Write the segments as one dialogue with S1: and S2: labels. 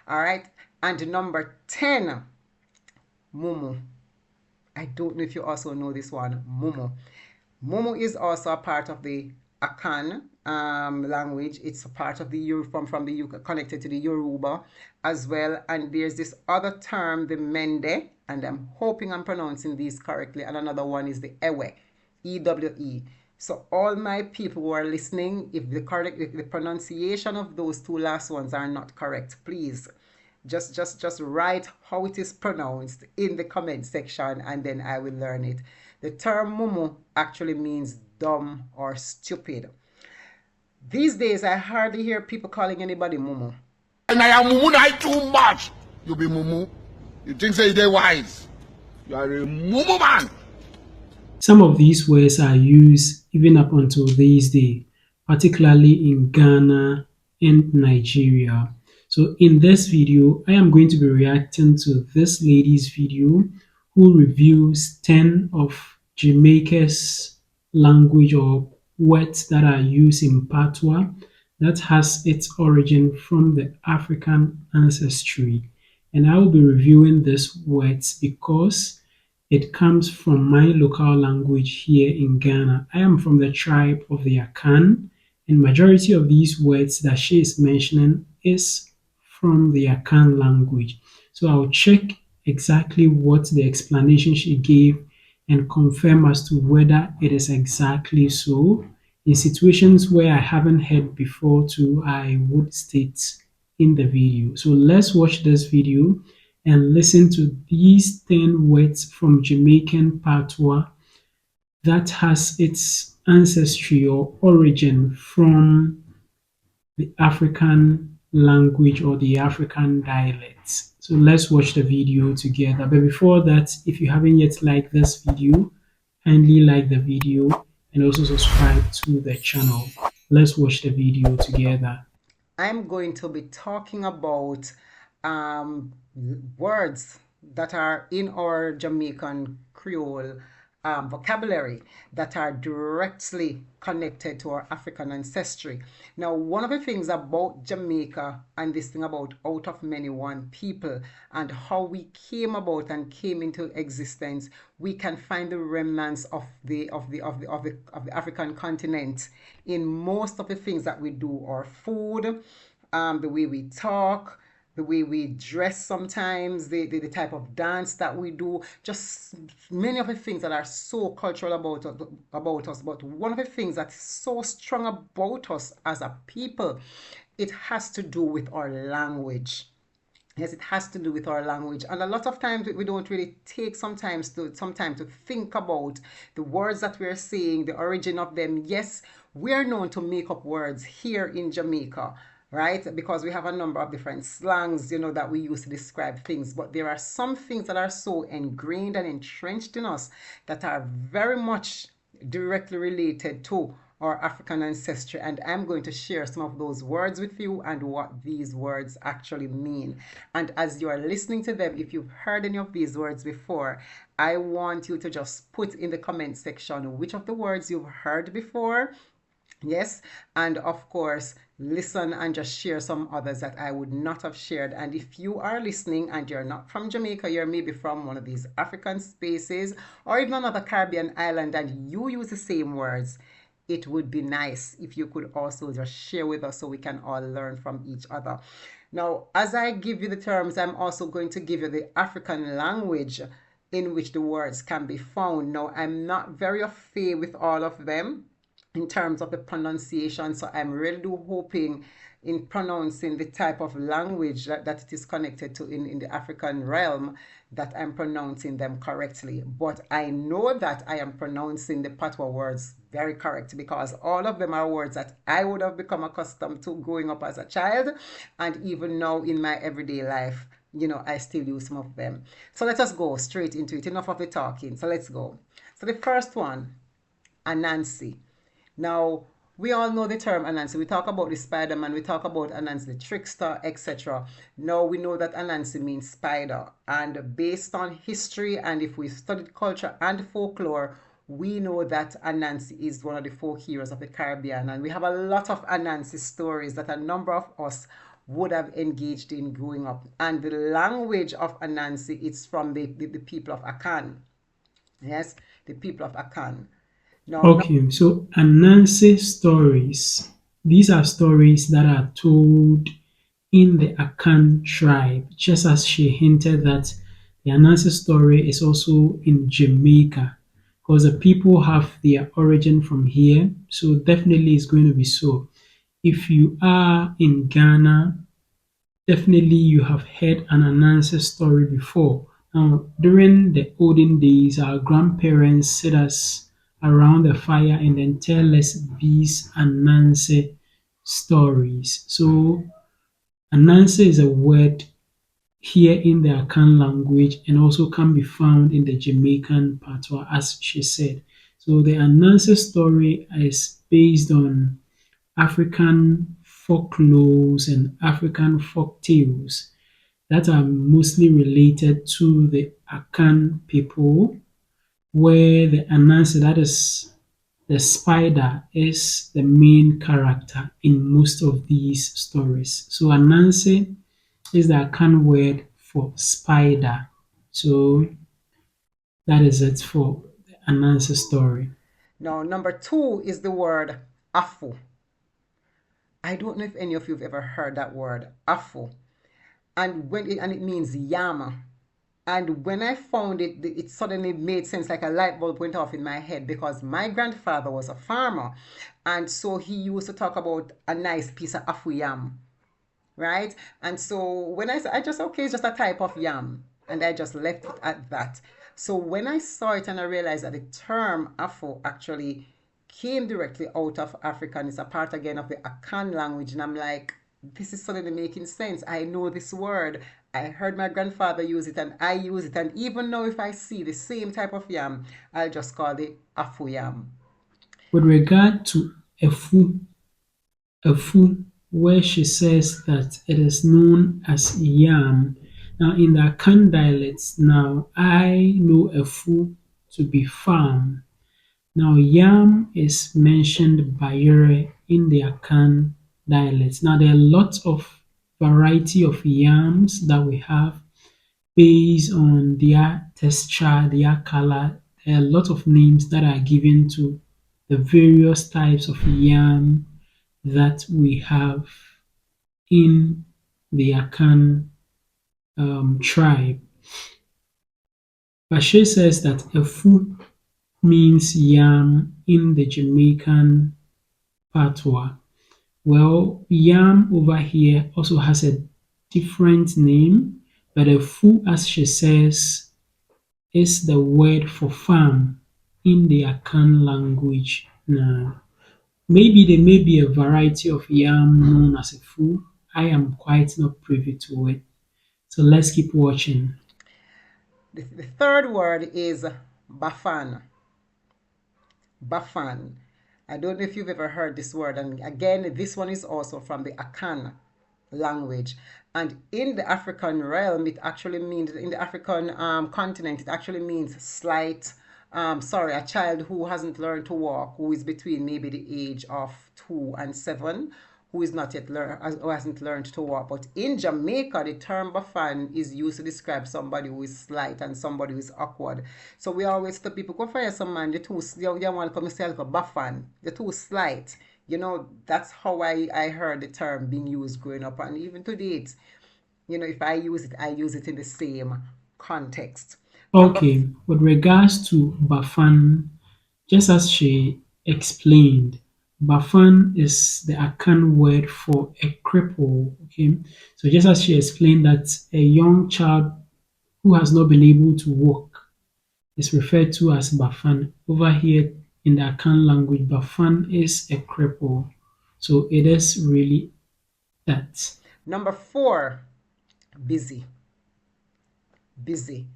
S1: All right. And number 10, Mumu. I don't know if you also know this one, Mumu. Mumu is also a part of the Akan language. It's a part of the from the connected to the Yoruba as well. And there's this other term, the Mende, and I'm hoping I'm pronouncing these correctly. And another one is the Ewe, EWE. So all my people who are listening, if the pronunciation of those two last ones are not correct, please just write how it is pronounced in the comment section, and then I will learn it. The term mumu actually means dumb or stupid. These days I hardly hear people calling anybody mumu.
S2: And I am mumu not too much. You be mumu. You think say they wise. You are a mumu man.
S3: Some of these words are used even up until this day, particularly in Ghana and Nigeria. So in this video, I am going to be reacting to this lady's video who reviews 10 of Jamaica's language or words that are used in Patois that has its origin from the African ancestry. And I will be reviewing these words because it comes from my local language here in Ghana. I am from the tribe of the Akan, and majority of these words that she is mentioning is from the Akan language. So I'll check exactly what the explanation she gave and confirm as to whether it is exactly so. In situations where I haven't heard before too, I would state in the video. So let's watch this video and listen to these 10 words from Jamaican Patois that has its ancestry or origin from the African language or the African dialects. So let's watch the video together. But before that, if you haven't yet liked this video, kindly like the video and also subscribe to the channel. Let's watch the video together.
S1: I'm going to be talking about um, words that are in our Jamaican Creole vocabulary that are directly connected to our African ancestry. Now, one of the things about Jamaica and this thing about out of many one people and how we came about and came into existence, we can find the remnants of the African continent in most of the things that we do, our food, the way we talk, the way we dress sometimes, the type of dance that we do, just many of the things that are so cultural about us. But one of the things that's so strong about us as a people, it has to do with our language. Yes, it has to do with our language. And a lot of times we don't really take some time to think about the words that we're saying, the origin of them. Yes, we are known to make up words here in Jamaica, right? Because we have a number of different slangs, that we use to describe things. But there are some things that are so ingrained and entrenched in us that are very much directly related to our African ancestry, and I'm going to share some of those words with you and what these words actually mean. And as you are listening to them, if you've heard any of these words before, I want you to just put in the comment section which of the words you've heard before. Yes, and of course, listen and just share some others that I would not have shared. And if you are listening and you're not from Jamaica, you're maybe from one of these African spaces or even another Caribbean island and you use the same words, it would be nice if you could also just share with us so we can all learn from each other. Now, as I give you the terms, I'm also going to give you the African language in which the words can be found. Now, I'm not very familiar with all of them in terms of the pronunciation, so I'm really hoping in pronouncing the type of language that it is connected to in the African realm that I'm pronouncing them correctly. But I know that I am pronouncing the Patois words very correct because all of them are words that I would have become accustomed to growing up as a child, and even now in my everyday life, I still use some of them. So let us go straight into it. Enough of the talking. So let's go. So the first one, Anancy. Now, we all know the term Anansi. We talk about the Spider-Man, we talk about Anansi the trickster, etc. Now we know that Anansi means spider. And based on history, and if we studied culture and folklore, we know that Anansi is one of the folk heroes of the Caribbean. And we have a lot of Anansi stories that a number of us would have engaged in growing up. And the language of Anansi, it's from the people of Akan. Yes, the people of Akan. Now,
S3: Okay, so Anansi stories. These are stories that are told in the Akan tribe, just as she hinted that the Anansi story is also in Jamaica, because the people have their origin from here, so definitely it's going to be so. If you are in Ghana, definitely you have heard an Anansi story before. Now, during the olden days, our grandparents sit us around the fire and then tell us these Anansi stories. So, Anansi is a word here in the Akan language and also can be found in the Jamaican Patois, as she said. So, the Anansi story is based on African folklores and African folk tales that are mostly related to the Akan people, where the Anansi, that is the spider, is the main character in most of these stories. So Anansi is the Akan word for spider. So that is it for the Anansi story.
S1: now number two is the word Afu. I don't know if any of you have ever heard that word, Afu. And it means yam. And when I found it, it suddenly made sense, like a light bulb went off in my head, because my grandfather was a farmer. And so he used to talk about a nice piece of afu yam, right? And so when I just, okay, it's just a type of yam. And I just left it at that. So when I saw it and I realized that the term Afro actually came directly out of Africa and it's a part again of the Akan language, and I'm like, this is suddenly making sense. I know this word. I heard my grandfather use it and I use it. And even now, if I see the same type of yam, I'll just call it Afu yam.
S3: With regard to Efu, Afu, where she says that it is known as yam. Now, in the Akan dialects, now I know Afu to be farm. Now, yam is mentioned Bayere in the Akan dialects. Now, there are lots of variety of yams that we have based on their texture, their color. There are a lot of names that are given to the various types of yam that we have in the Akan tribe. Bashir says that Efu means yam in the Jamaican Patois. Well, yam over here also has a different name, but Efu, as she says, is the word for farm in the Akan language. Now, maybe there may be a variety of yam known as Efu. I am quite not privy to it. So let's keep watching.
S1: The third word is Baffan. Baffan. I don't know if you've ever heard this word. And again, this one is also from the Akan language. And in the African realm, it actually means, in the African continent, it actually means slight, a child who hasn't learned to walk, who is between maybe the age of 2 and 7, who is not yet who hasn't learned to walk. But in Jamaica, the term Baffan is used to describe somebody who is slight and somebody who is awkward. So we always tell people, go find some man, you want to come and say like a Baffan, they're too slight. That's how I heard the term being used growing up. And even to date, if I use it in the same context. Number
S3: Okay, with regards to Baffan, just as she explained, Baffan is the Akan word for a cripple. Okay, so just as she explained that a young child who has not been able to walk is referred to as Baffan. Over here in the Akan language, Baffan is a cripple. So it is really that.
S1: number 4, busy. Busy.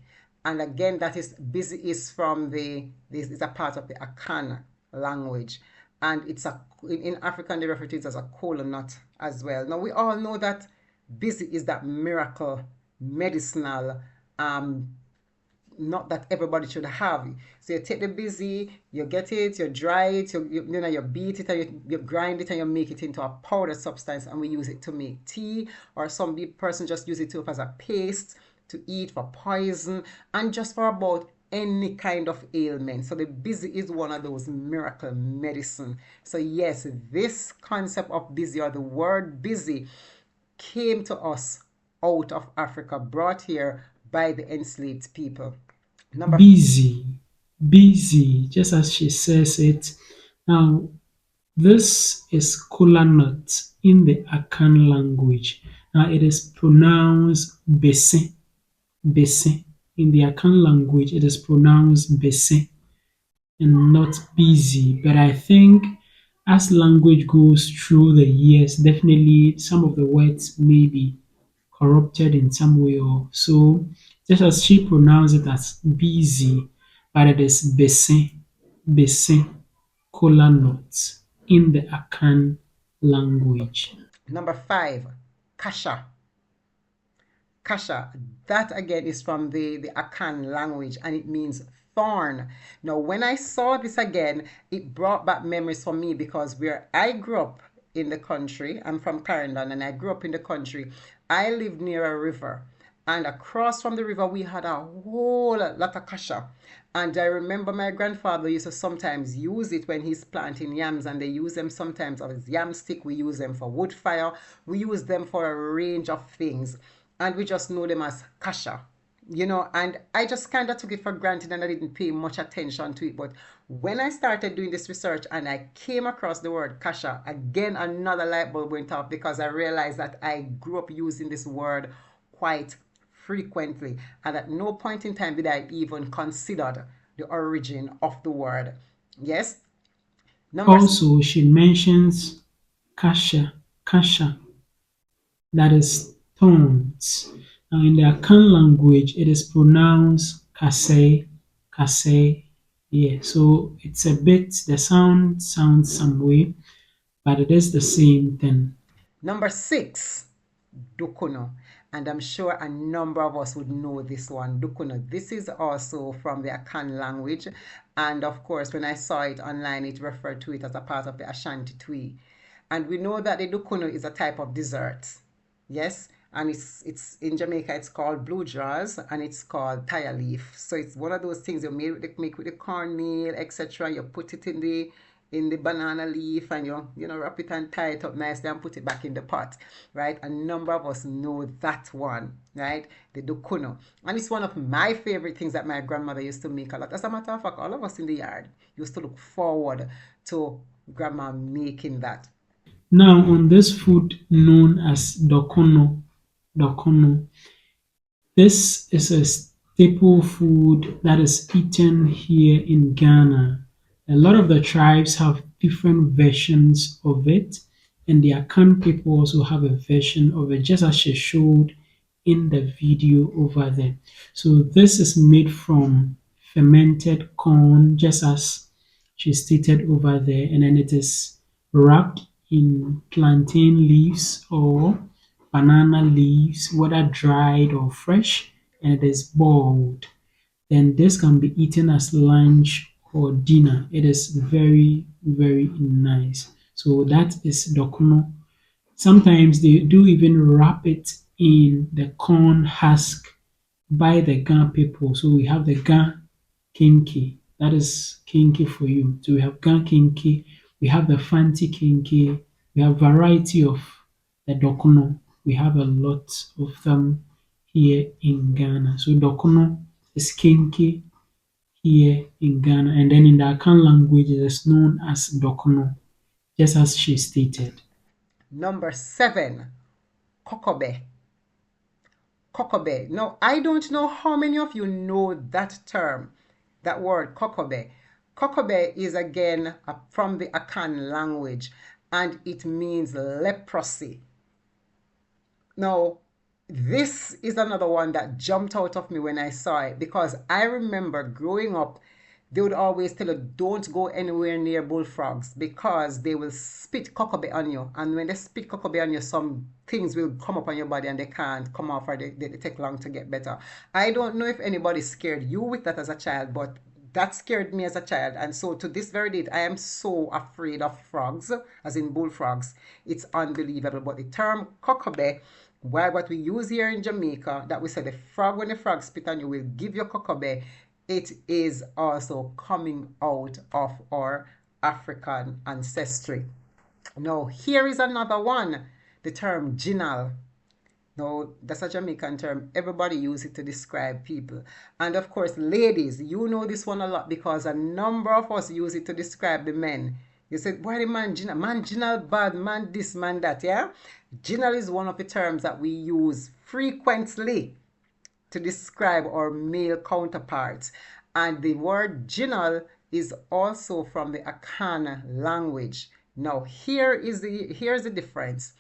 S1: And again, that is busy is from this is a part of the Akan language. And in African they refer to it as a kola nut as well. Now we all know that busy is that miracle medicinal not that everybody should have. So you take the busy, you get it, you dry it, you beat it, and you grind it, and you make it into a powder substance, and we use it to make tea, or some person just use it to as a paste to eat for poison, and just for about any kind of ailment. So the busy is one of those miracle medicine. So yes, this concept of busy, or the word busy, came to us out of Africa, brought here by the enslaved people. Number
S3: Busy, busy, just as she says it. Now, this is kola nut in the Akan language. Now, it is pronounced bese, bese. In the Akan language, it is pronounced bese and not busy. But I think as language goes through the years, definitely some of the words may be corrupted in some way or so. Just as she pronounced it as busy, but it is bese, bese, kola nut in the Akan language.
S1: number 5, kasha. Kasha, that again is from the Akan language, and it means thorn. Now, when I saw this again, it brought back memories for me, because where I grew up in the country, I'm from Clarendon, and I grew up in the country, I lived near a river. And across from the river, we had a whole lot of kasha. And I remember my grandfather used to sometimes use it when he's planting yams, and they use them sometimes as yam stick. We use them for wood fire. We use them for a range of things. And we just know them as kasha, and I just kind of took it for granted, and I didn't pay much attention to it. But when I started doing this research and I came across the word kasha, again, another light bulb went off, because I realized that I grew up using this word quite frequently, and at no point in time did I even consider the origin of the word. Yes. Number
S3: Also, she mentions kasha, kasha, that is thorns. Now, in the Akan language, it is pronounced kase, kase. Yeah, so it's a bit, the sound sounds some way, but it is the same thing.
S1: Number 6, Dookunnu. And I'm sure a number of us would know this one, Dookunnu. This is also from the Akan language. And of course, when I saw it online, it referred to it as a part of the Ashanti Twi. And we know that the Dookunnu is a type of dessert. Yes, and it's in Jamaica. It's called blue jars, and it's called taya leaf. So it's one of those things you make with the cornmeal, etc. You put it in the banana leaf, and you wrap it and tie it up nicely and put it back in the pot, right? A number of us know that one, right? The Dookunnu. And it's one of my favorite things that my grandmother used to make a lot. As a matter of fact, all of us in the yard used to look forward to grandma making that.
S3: Now, on this food known as Dookunnu, Dookunnu, this is a staple food that is eaten here in Ghana. A lot of the tribes have different versions of it, and the Akan people also have a version of it, just as she showed in the video over there. So this is made from fermented corn, just as she stated over there, and then it is wrapped in plantain leaves or banana leaves, whether dried or fresh, and it is boiled. Then this can be eaten as lunch or dinner. It is very, very nice. So that is Dookunnu. Sometimes they do even wrap it in the corn husk by the Ga people. So we have the Ga kinky. That is kinky for you. So we have Ga kinky, we have the fancy kinky, we have variety of the Dookunnu. We have a lot of them here in Ghana. So Dookunnu is kinky here in Ghana, and then in the Akan language it is known as Dookunnu, just as she stated.
S1: Number 7, Cocobay. Cocobay. Now, I don't know how many of you know that term, that word Cocobay. Cocobay is again from the Akan language, and it means leprosy. Now, this is another one that jumped out of me when I saw it, because I remember growing up, They would always tell you, don't go anywhere near bullfrogs because they will spit Cocobay on you. And when they spit Cocobay on you, some things will come up on your body and they can't come off, or they take long to get better. I don't know if anybody scared you with that as a child, but that scared me as a child. And so to this very date, I am so afraid of frogs, as in bullfrogs. It's unbelievable. But the term Cocobay, why what we use here in Jamaica, that we say the frog, when the frog spit on you will give you Cocobay, it is also coming out of our African ancestry. Now, here is another one, the term Ginal. Now, that's a Jamaican term. Everybody uses it to describe people. And of course, ladies, you know this one a lot because a number of us use it to describe the men. You said, why the man Ginal? Man Ginal bad, man this, man that, yeah? Ginal is one of the terms that we use frequently to describe our male counterparts. And the word Ginal is also from the Akan language. Now, here's the difference.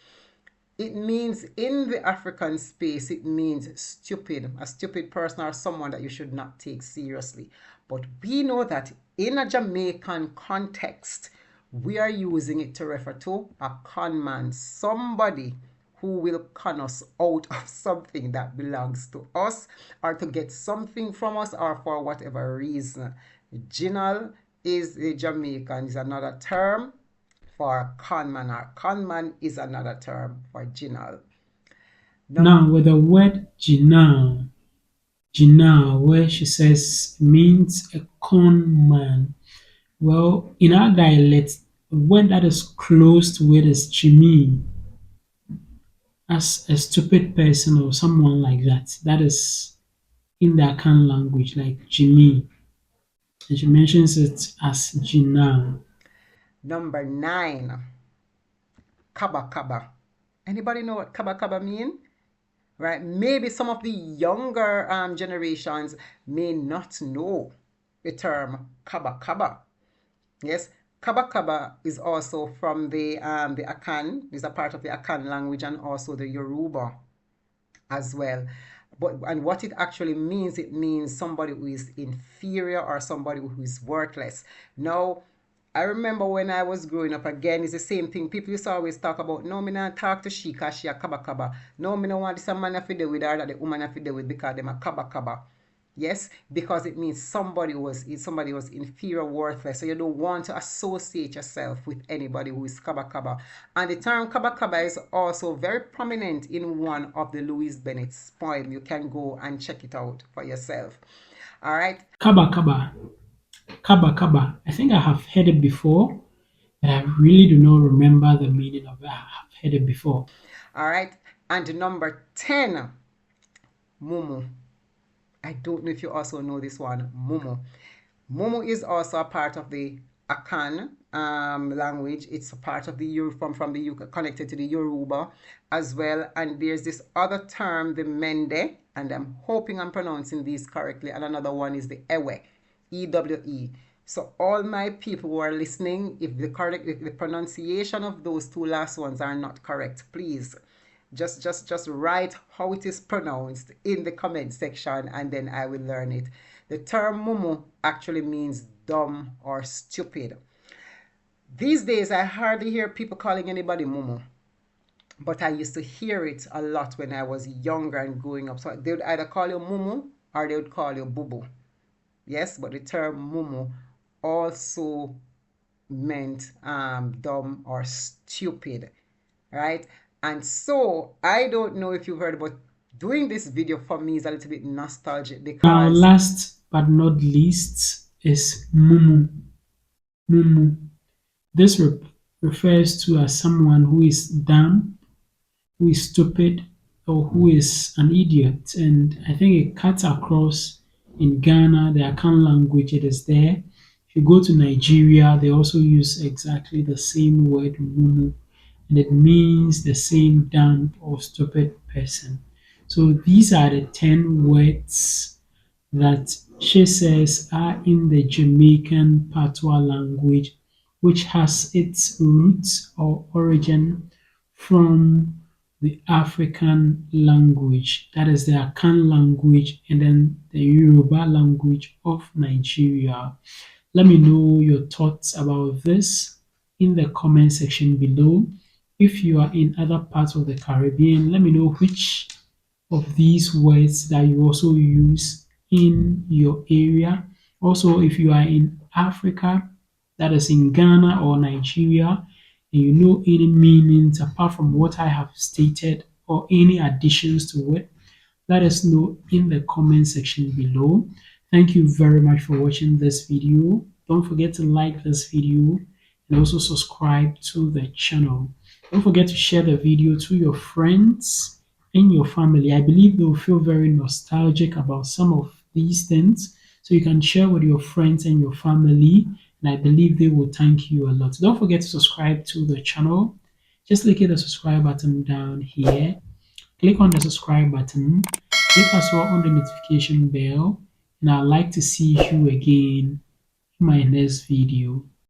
S1: It means in the African space, it means stupid, a stupid person or someone that you should not take seriously. But we know that in a Jamaican context, we are using it to refer to a con man, somebody who will con us out of something that belongs to us or to get something from us or for whatever reason. Ginal is a Jamaican, is another term for conman, or conman is another term for Ginal.
S3: Now, with the word Ginal, Ginal, where she says means a con man. Well, in our dialect, a word that is close to it is Jimmy, as a stupid person or someone like that. That is in the Akan language, like Jimmy. And she mentions it as Ginal.
S1: Number 9, Kabakaba. Anybody know what Kabakaba mean? Right? Maybe some of the younger generations may not know the term Kabakaba. Yes, Kabakaba is also from the Akan, is a part of the Akan language, and also the Yoruba as well. And what it actually means, it means somebody who is inferior or somebody who is worthless. Now, I remember when I was growing up, again, it's the same thing. People used to always talk about, no, me not talk to she because she a Kabakaba. No, me no want this a man to deal with her that the woman have to deal with because them a Kabakaba. Yes, because it means somebody was inferior, worthless. So you don't want to associate yourself with anybody who is Kabakaba. And the term Kabakaba is also very prominent in one of the Louise Bennett's poem. You can go and check it out for yourself. All right.
S3: Kabakaba. Kabakaba. I think I have heard it before, but I really do not remember the meaning of it. I have heard it before.
S1: All right. And number 10, Mumu. I don't know if you also know this one, Mumu. Mumu is also a part of the Akan language. It's a part of the from the connected to the Yoruba as well. And there's this other term, the Mende, and I'm hoping I'm pronouncing these correctly. And another one is the Ewe, EWE. So all my people who are listening, if the pronunciation of those two last ones are not correct, please just write how it is pronounced in the comment section, and then I will learn it. The term Mumu actually means dumb or stupid. These days, I hardly hear people calling anybody Mumu, but I used to hear it a lot when I was younger and growing up. So they would either call you Mumu or they would call you Bubu. Yes, but the term Mumu also meant dumb or stupid, right? And so I don't know if you've heard, but doing this video for me is a little bit nostalgic because
S3: Now, last but not least is Mumu. Mumu. This refers to as someone who is dumb, who is stupid, or who is an idiot. And I think it cuts across in Ghana, the Akan language, it is there. If you go to Nigeria, they also use exactly the same word, Mumu, and it means the same dumb or stupid person. So these are the 10 words that she says are in the Jamaican Patois language, which has its roots or origin from the African language, that is the Akan language, and then the Yoruba language of Nigeria. Let me know your thoughts about this in the comment section below. If you are in other parts of the Caribbean, let me know which of these words that you also use in your area. Also, if you are in Africa, that is in Ghana or Nigeria, and you know any meanings apart from what I have stated or any additions to it, let us know in the comment section below. Thank you very much for watching this video. Don't forget to like this video and also subscribe to the channel. Don't forget to share the video to your friends and your family. I believe they will feel very nostalgic about some of these things. So you can share with your friends and your family, and I believe they will thank you a lot. Don't forget to subscribe to the channel. Just click the subscribe button down here. Click on the subscribe button. Click as well on the notification bell. And I'd like to see you again in my next video.